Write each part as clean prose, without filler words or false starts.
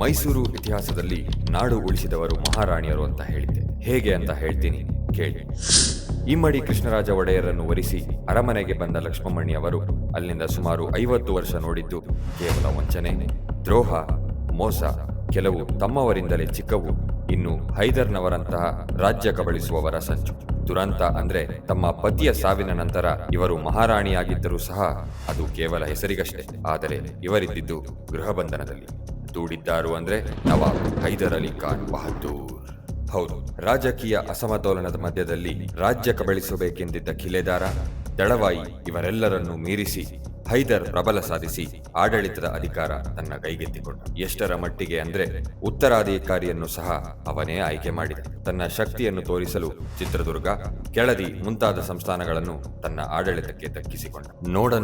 ಮೈಸೂರು ಇತಿಹಾಸದಲ್ಲಿ ನಾಡು ಉಳಿಸಿದವರು ಮಹಾರಾಣಿಯರು ಅಂತ ಹೇಳಿದ್ದೆ. ಹೇಗೆ ಅಂತ ಹೇಳ್ತೀನಿ ಕೇಳಿ. ಇಮ್ಮಡಿ ಕೃಷ್ಣರಾಜ ಒಡೆಯರನ್ನು ವರಿಸಿ ಅರಮನೆಗೆ ಬಂದ ಲಕ್ಷ್ಮಮ್ಮಣ್ಣಿಯವರು ಅಲ್ಲಿಂದ ಸುಮಾರು 50 ವರ್ಷ ನೋಡಿದ್ದು ಕೇವಲ ವಂಚನೆ, ದ್ರೋಹ, ಮೋಸ, ಕೆಲವು ತಮ್ಮವರಿಂದಲೇ ಚಿಕ್ಕವು, ಇನ್ನು ಹೈದರ್ನವರಂತಹ ರಾಜ್ಯ ಕಬಳಿಸುವವರ ಸಂಚು. ದುರಂತ ಅಂದ್ರೆ ತಮ್ಮ ಪತಿಯ ಸಾವಿನ ನಂತರ ಇವರು ಮಹಾರಾಣಿಯಾಗಿದ್ದರೂ ಸಹ ಅದು ಕೇವಲ ಹೆಸರಿಗಷ್ಟೇ. ಆದರೆ ಇವರಿದ್ದಿದ್ದು ಗೃಹಬಂಧನದಲ್ಲಿ. ದೂಡಿದ್ದಾರು ಅಂದ್ರೆ ನವಾಬ್ ಹೈದರ್ ಅಲಿ ಖಾನ್ ಬಹದ್ದೂರ್. ಹೌದು, ರಾಜಕೀಯ ಅಸಮತೋಲನದ ಮಧ್ಯದಲ್ಲಿ ರಾಜ್ಯ ಕಬಳಿಸಬೇಕೆಂದಿದ್ದ ಖಿಲೇದಾರ, ದಳವಾಯಿ ಇವರೆಲ್ಲರನ್ನೂ ಮೀರಿಸಿ ಹೈದರ್ ಪ್ರಬಲ ಸಾಧಿಸಿ ಆಡಳಿತದ ಅಧಿಕಾರ ತನ್ನ ಕೈಗೆತ್ತಿಕೊಂಡ. ಎಷ್ಟರ ಮಟ್ಟಿಗೆ ಅಂದ್ರೆ ಉತ್ತರಾಧಿಕಾರಿಯನ್ನು ಸಹ ಅವನೇ ಆಯ್ಕೆ ಮಾಡಿದ. ತನ್ನ ಶಕ್ತಿಯನ್ನು ತೋರಿಸಲು ಚಿತ್ರದುರ್ಗ, ಕೆಳದಿ ಮುಂತಾದ ಸಂಸ್ಥಾನಗಳನ್ನು ತನ್ನ ಆಡಳಿತಕ್ಕೆ ದಕ್ಕಿಸಿಕೊಂಡ.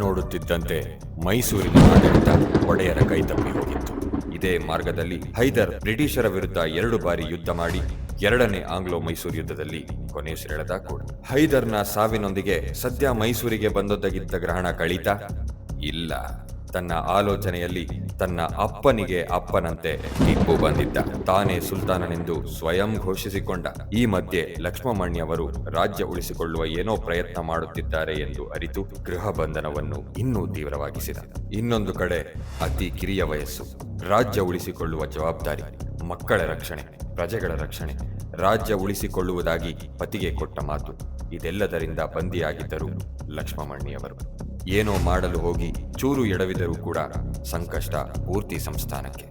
ನೋಡುತ್ತಿದ್ದಂತೆ ಮೈಸೂರಿನ ಆಡಳಿತ ಒಡೆಯರ ಕೈತಪ್ಪಿ ಹೋಗಿತ್ತು. ಇದೇ ಮಾರ್ಗದಲ್ಲಿ ಹೈದರ್ ಬ್ರಿಟಿಷರ ವಿರುದ್ಧ 2 ಬಾರಿ ಯುದ್ಧ ಮಾಡಿ 2ನೇ ಆಂಗ್ಲೋ ಮೈಸೂರು ಯುದ್ಧದಲ್ಲಿ ಕೊನೆಯುಸಿರೆಳೆದ ಕೂಡ. ಹೈದರ್ನ ಸಾವಿನೊಂದಿಗೆ ಸದ್ಯ ಮೈಸೂರಿಗೆ ಬಂದೊದಗಿದ್ದ ಗ್ರಹಣ ಕಳೀತ ಇಲ್ಲ. ತನ್ನ ಆಲೋಚನೆಯಲ್ಲಿ ತನ್ನ ಅಪ್ಪನಿಗೆ ಅಪ್ಪನಂತೆ ಟಿಪ್ಪು ಬಂದಿದ್ದ. ತಾನೇ ಸುಲ್ತಾನನೆಂದು ಸ್ವಯಂ ಘೋಷಿಸಿಕೊಂಡ. ಈ ಮಧ್ಯೆ ಲಕ್ಷ್ಮಮ್ಮಣ್ಣಿಯವರು ರಾಜ್ಯ ಉಳಿಸಿಕೊಳ್ಳುವ ಏನೋ ಪ್ರಯತ್ನ ಮಾಡುತ್ತಿದ್ದಾರೆ ಎಂದು ಅರಿತು ಗೃಹ ಬಂಧನವನ್ನು ಇನ್ನೂ ತೀವ್ರವಾಗಿಸಿದ. ಇನ್ನೊಂದು ಕಡೆ ಅತಿ ಕಿರಿಯ ವಯಸ್ಸು, ರಾಜ್ಯ ಉಳಿಸಿಕೊಳ್ಳುವ ಜವಾಬ್ದಾರಿ, ಮಕ್ಕಳ ರಕ್ಷಣೆ, ಪ್ರಜೆಗಳ ರಕ್ಷಣೆ, ರಾಜ್ಯ ಉಳಿಸಿಕೊಳ್ಳುವುದಾಗಿ ಪತಿಗೆ ಕೊಟ್ಟ ಮಾತು, ಇದೆಲ್ಲದರಿಂದ ಬಂದಿಯಾಗಿದ್ದರು ಲಕ್ಷ್ಮಮ್ಮಣ್ಣಿಯವರು. ಏನೋ ಮಾಡಲು ಹೋಗಿ ಚೂರು ಎಡವಿದರೂ ಕೂಡ ಸಂಕಷ್ಟ ಪೂರ್ತಿ ಸಂಸ್ಥಾನಕ್ಕೆ.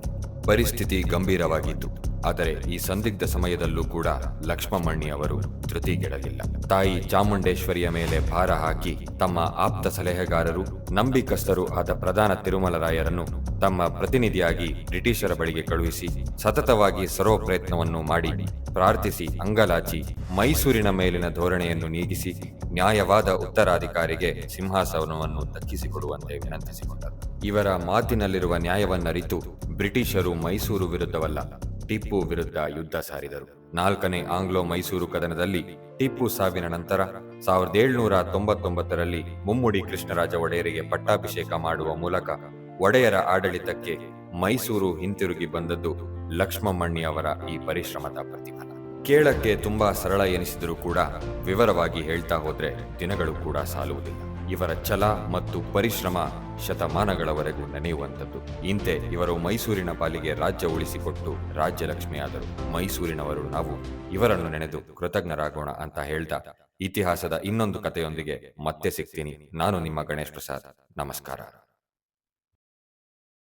ಪರಿಸ್ಥಿತಿ ಗಂಭೀರವಾಗಿತ್ತು. ಆದರೆ ಈ ಸಂದಿಗ್ಧ ಸಮಯದಲ್ಲೂ ಕೂಡ ಲಕ್ಷ್ಮಮ್ಮಣ್ಣಿಯವರು ಧೃತಿಗೆಡಲಿಲ್ಲ. ತಾಯಿ ಚಾಮುಂಡೇಶ್ವರಿಯ ಮೇಲೆ ಭಾರ ಹಾಕಿ ತಮ್ಮ ಆಪ್ತ ಸಲಹೆಗಾರರು, ನಂಬಿಕಸ್ಥರು ಆದ ಪ್ರಧಾನ ತಿರುಮಲರಾಯರನ್ನು ತಮ್ಮ ಪ್ರತಿನಿಧಿಯಾಗಿ ಬ್ರಿಟಿಷರ ಬಳಿಗೆ ಕಳುಹಿಸಿ ಸತತವಾಗಿ ಸರ್ವ ಪ್ರಯತ್ನವನ್ನು ಮಾಡಿ ಪ್ರಾರ್ಥಿಸಿ ಅಂಗಲಾಚಿ ಮೈಸೂರಿನ ಮೇಲಿನ ಧೋರಣೆಯನ್ನು ನೀಗಿಸಿ ನ್ಯಾಯವಾದ ಉತ್ತರಾಧಿಕಾರಿಗೆ ಸಿಂಹಾಸನವನ್ನು ದಕ್ಕಿಸಿಕೊಡುವಂತೆ ವಿನಂತಿಸಿಕೊಂಡರು. ಇವರ ಮಾತಿನಲ್ಲಿರುವ ನ್ಯಾಯವನ್ನರಿತು ಬ್ರಿಟಿಷರು ಮೈಸೂರು ವಿರುದ್ಧವಲ್ಲ, ಟಿಪ್ಪು ವಿರುದ್ಧ ಯುದ್ಧ ಸಾರಿದರು. 4ನೇ ಆಂಗ್ಲೋ ಮೈಸೂರು ಕದನದಲ್ಲಿ ಟಿಪ್ಪು ಸಾವಿನ ನಂತರ 1799ರಲ್ಲಿ ಮುಮ್ಮಡಿ ಕೃಷ್ಣರಾಜ ಒಡೆಯರಿಗೆ ಪಟ್ಟಾಭಿಷೇಕ ಮಾಡುವ ಮೂಲಕ ಒಡೆಯರ ಆಡಳಿತಕ್ಕೆ ಮೈಸೂರು ಹಿಂತಿರುಗಿ ಬಂದದ್ದು ಲಕ್ಷ್ಮಮ್ಮಣ್ಣಿಯವರ ಈ ಪರಿಶ್ರಮದ ಪ್ರತಿಫಲ. ಕೇಳಕ್ಕೆ ತುಂಬಾ ಸರಳ ಎನಿಸಿದರೂ ಕೂಡ ವಿವರವಾಗಿ ಹೇಳ್ತಾ ಹೋದ್ರೆ ದಿನಗಳು ಕೂಡ ಸಾಲುವುದಿಲ್ಲ. ಇವರ ಛಲ ಮತ್ತು ಪರಿಶ್ರಮ ಶತಮಾನಗಳವರೆಗೂ ನೆನೆಯುವಂಥದ್ದು. ಇಂತೆ ಇವರು ಮೈಸೂರಿನ ಪಾಲಿಗೆ ರಾಜ್ಯ ಉಳಿಸಿಕೊಟ್ಟು ರಾಜ್ಯಲಕ್ಷ್ಮಿಯಾದರು. ಮೈಸೂರಿನವರು ನಾವು ಇವರನ್ನು ನೆನೆದು ಕೃತಜ್ಞರಾಗೋಣ ಅಂತ ಹೇಳ್ತಾ ಇತಿಹಾಸದ ಇನ್ನೊಂದು ಕಥೆಯೊಂದಿಗೆ ಮತ್ತೆ ಸಿಗ್ತೀನಿ. ನಾನು ನಿಮ್ಮ ಗಣೇಶ್ ಪ್ರಸಾದ್. ನಮಸ್ಕಾರ.